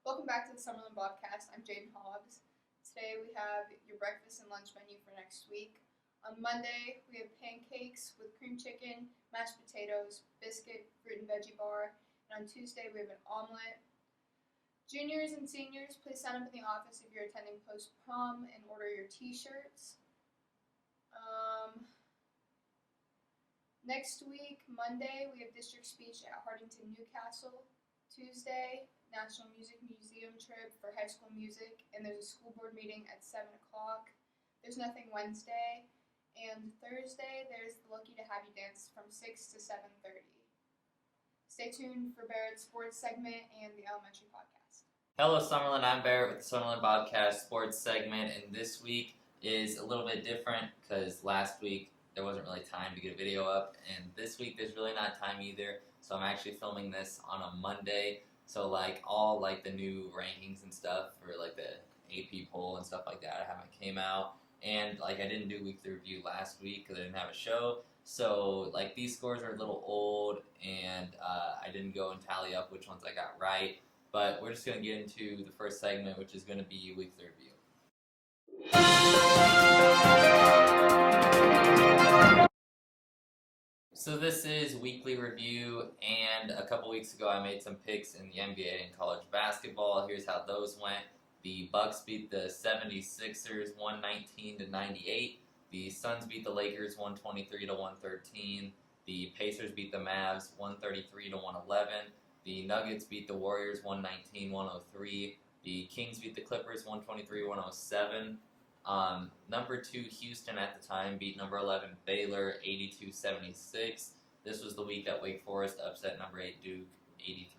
Welcome back to the Summerlin Pawcast. I'm Jaden Hobbs. Today we have your breakfast and lunch menu for next week. On Monday, we have pancakes with cream chicken, mashed potatoes, biscuit, fruit and veggie bar. And on Tuesday, we have an omelet. Juniors and seniors, please sign up in the office if you're attending post-prom and order your t-shirts. Next week, Monday, we have district speech at Hardington, Newcastle. Tuesday, National Music Museum trip for high school music, and there's a school board meeting at 7 o'clock. There's nothing Wednesday, and Thursday there's the Lucky to Have You dance from 6 to 7:30. Stay tuned for Barrett's sports segment and the elementary podcast. Hello Summerlin, I'm Barrett with the Summerlin Pawcast sports segment, and this week is a little bit different because last week there wasn't really time to get a video up, and this week there's really not time either, so I'm actually filming this on a Monday. So all the new rankings and stuff for the AP poll and stuff like that haven't came out, and I didn't do weekly review last week because I didn't have a show. So these scores are a little old, and I didn't go and tally up which ones I got right. But we're just gonna get into the first segment, which is gonna be weekly review. So this is weekly review, and a couple weeks ago I made some picks in the NBA and college basketball. Here's how those went. The Bucks beat the 76ers 119-98. The Suns beat the Lakers 123-113. The Pacers beat the Mavs 133-111. The Nuggets beat the Warriors 119-103. The Kings beat the Clippers 123-107. Number 2 Houston at the time beat number 11 Baylor 82-76. This was the week that Wake Forest upset number 8 Duke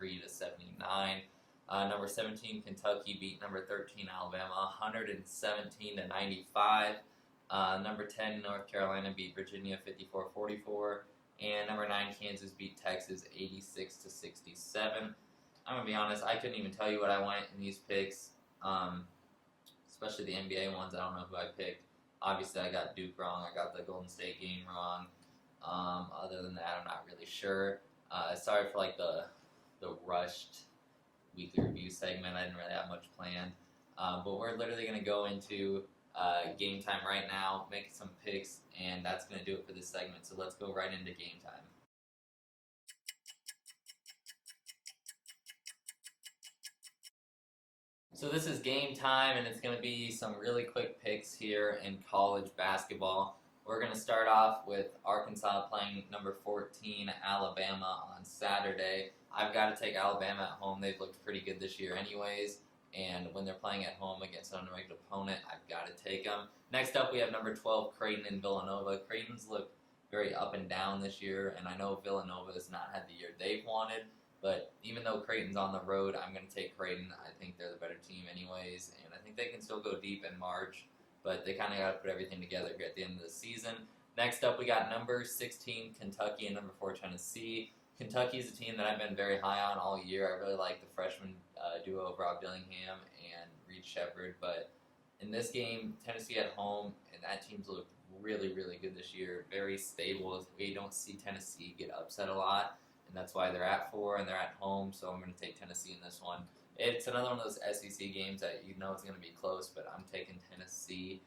83-79. Number 17 Kentucky beat number 13 Alabama 117-95. Number 10 North Carolina beat Virginia 54-44. And number 9 Kansas beat Texas 86-67. I'm gonna be honest, I couldn't even tell you what I went in these picks. Especially the NBA ones, I don't know who I picked. Obviously, I got Duke wrong. I got the Golden State game wrong. Other than that, I'm not really sure. Sorry for the rushed weekly review segment. I didn't really have much planned. But we're literally going to go into game time right now, make some picks, and that's going to do it for this segment. So let's go right into game time. So this is game time, and it's going to be some really quick picks here in college basketball. We're going to start off with Arkansas playing number 14 Alabama on Saturday. I've got to take Alabama at home. They've looked pretty good this year anyways, and when they're playing at home against an unranked opponent, I've got to take them. Next up, we have number 12 Creighton and Villanova. Creighton's looked very up and down this year, and I know Villanova has not had the year they've wanted. But even though Creighton's on the road, I'm going to take Creighton. I think they're the better team anyways, and I think they can still go deep in March, but they kind of got to put everything together here at the end of the season. Next up, we got number 16 Kentucky and number 4 Tennessee. Kentucky is a team that I've been very high on all year. I really like the freshman duo of Rob Dillingham and Reed Shepherd, but in this game, Tennessee at home, and that team's looked really, really good this year. Very stable. We don't see Tennessee get upset a lot. And that's why they're at 4 and they're at home, so I'm going to take Tennessee in this one. It's another one of those SEC games that you know it's going to be close, but I'm taking Tennessee.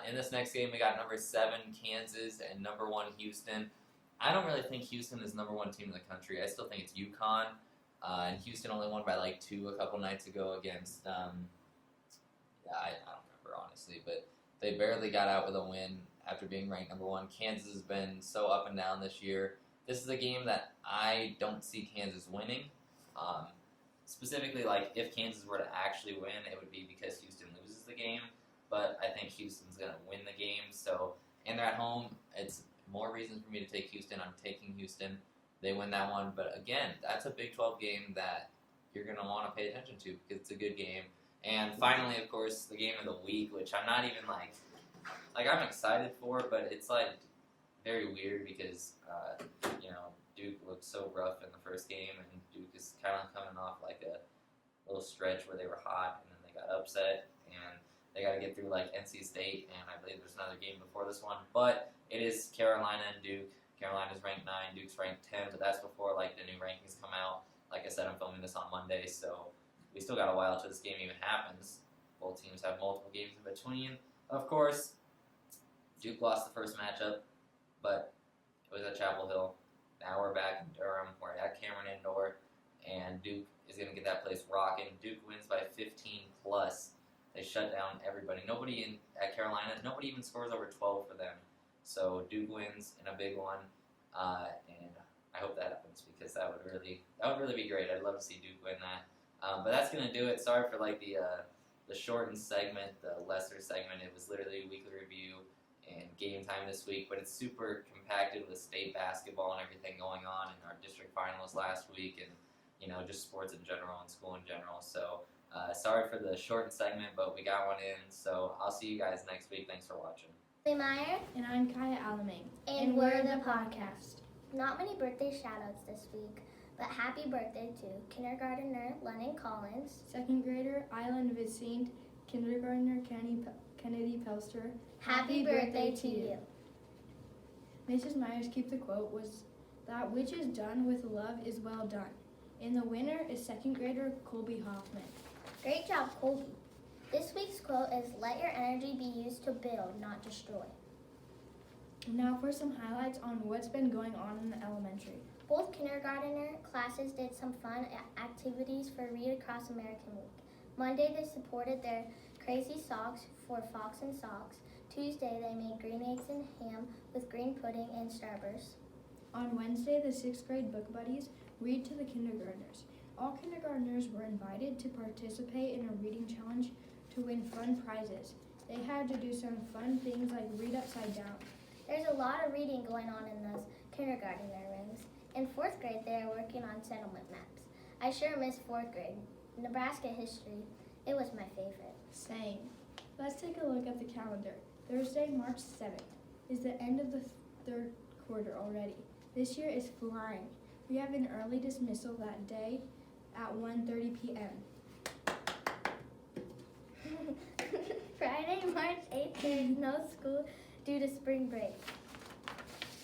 In this next game, we got number 7 Kansas and number 1 Houston. I don't really think Houston is number 1 team in the country. I still think it's UConn, and Houston only won by 2 a couple nights ago against, I don't remember honestly, but they barely got out with a win after being ranked number 1. Kansas has been so up and down this year. This is a game that I don't see Kansas winning. Specifically, if Kansas were to actually win, it would be because Houston loses the game. But I think Houston's going to win the game. So, and they're at home. It's more reason for me to take Houston. I'm taking Houston. They win that one. But again, that's a Big 12 game that you're going to want to pay attention to because it's a good game. And finally, of course, the game of the week, which I'm not even I'm excited for, but it's very weird because, Duke looked so rough in the first game, and Duke is kind of coming off a little stretch where they were hot, and then they got upset, and they got to get through NC State, and I believe there's another game before this one, but it is Carolina and Duke. Carolina's ranked 9, Duke's ranked 10, but that's before the new rankings come out. Like I said, I'm filming this on Monday, so we still got a while till this game even happens. Both teams have multiple games in between. Of course, Duke lost the first matchup, but it was at Chapel Hill. Now we're back in Durham. We're at Cameron Indoor, and Duke is going to get that place rocking. Duke wins by 15 plus. They shut down everybody. Nobody at Carolina, nobody even scores over 12 for them. So Duke wins in a big one, and I hope that happens because that would really be great. I'd love to see Duke win that. But that's going to do it. Sorry for like the shortened segment, the lesser segment. It was literally a weekly review and game time this week, but it's super compacted with state basketball and everything going on, and our district finals last week, and just sports in general and school in general. So sorry for the shortened segment, but we got one in. So I'll see you guys next week. Thanks for watching. I'm Meyer. And I'm Kaya Alamang. And we're the Pawcast. Not many birthday shoutouts this week, but happy birthday to kindergartner Lennon Collins, Second grader Island Vicente, kindergartner Kennedy Pelster. Happy birthday to you. Mrs. Myers' Keep the Quote was, "That which is done with love is well done." And the winner is second grader Colby Hoffman. Great job, Colby. This week's quote is, "Let your energy be used to build, not destroy." Now for some highlights on what's been going on in the elementary. Both kindergartner classes did some fun activities for Read Across American Week. Monday, they supported their Crazy Socks for Fox and Socks. Tuesday, they made green eggs and ham with green pudding and Starburst. On Wednesday, the 6th grade book buddies read to the kindergartners. All kindergartners were invited to participate in a reading challenge to win fun prizes. They had to do some fun things like read upside down. There's a lot of reading going on in those kindergartner rooms. In 4th grade, they are working on settlement maps. I sure miss 4th grade. Nebraska history, it was my favorite. Same. Let's take a look at the calendar. Thursday, March 7th is the end of the third quarter already. This year is flying. We have an early dismissal that day at 1:30 p.m. Friday, March 8th, there is no school due to spring break.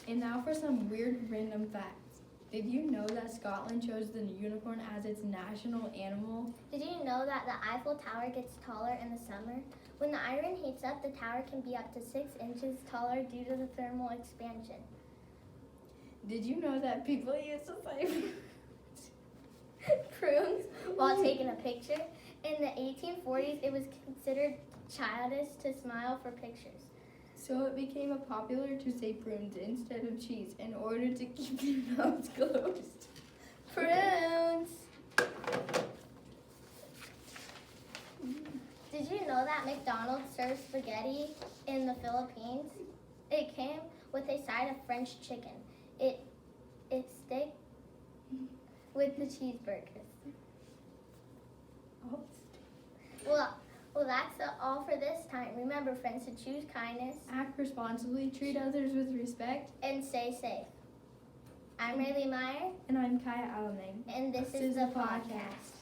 And now for some weird random facts. Did you know that Scotland chose the unicorn as its national animal? Did you know that the Eiffel Tower gets taller in the summer? When the iron heats up, the tower can be up to 6 inches taller due to the thermal expansion. Did you know that people used to play prunes while taking a picture? In the 1840s, it was considered childish to smile for pictures. So it became popular to say prunes instead of cheese in order to keep your mouths closed. Prunes! Did you know that McDonald's serves spaghetti in the Philippines? It came with a side of French chicken. It's steak with the cheeseburgers. Well, that's all for this time. Remember, friends, to choose kindness, Act responsibly, treat others with respect, and stay safe. I'm Rayleigh Meyer, and I'm Kaya Alamang. and this is the podcast.